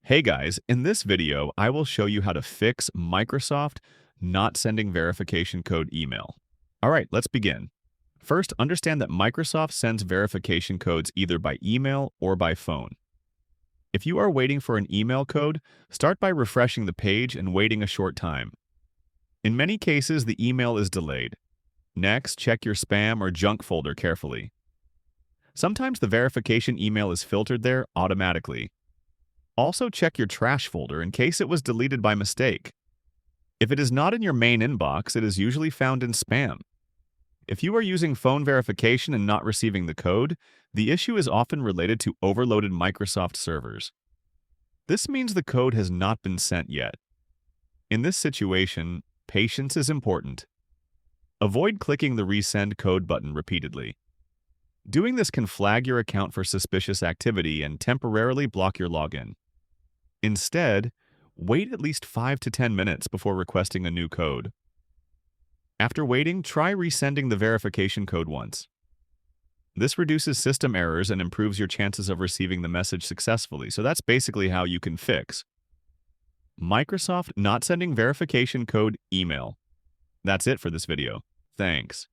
Hey guys, in this video, I will show you how to fix Microsoft not sending verification code email. All right, let's begin. First, understand that Microsoft sends verification codes either by email or by phone. If you are waiting for an email code, start by refreshing the page and waiting a short time. In many cases, the email is delayed. Next, check your spam or junk folder carefully. Sometimes the verification email is filtered there automatically. Also check your trash folder in case it was deleted by mistake. If it is not in your main inbox, it is usually found in spam. If you are using phone verification and not receiving the code, the issue is often related to overloaded Microsoft servers. This means the code has not been sent yet. In this situation, patience is important. Avoid clicking the resend code button repeatedly. Doing this can flag your account for suspicious activity and temporarily block your login. Instead, wait at least 5 to 10 minutes before requesting a new code. After waiting, try resending the verification code once. This reduces system errors and improves your chances of receiving the message successfully, so that's basically how you can fix Microsoft not sending verification code email. That's it for this video. Thanks.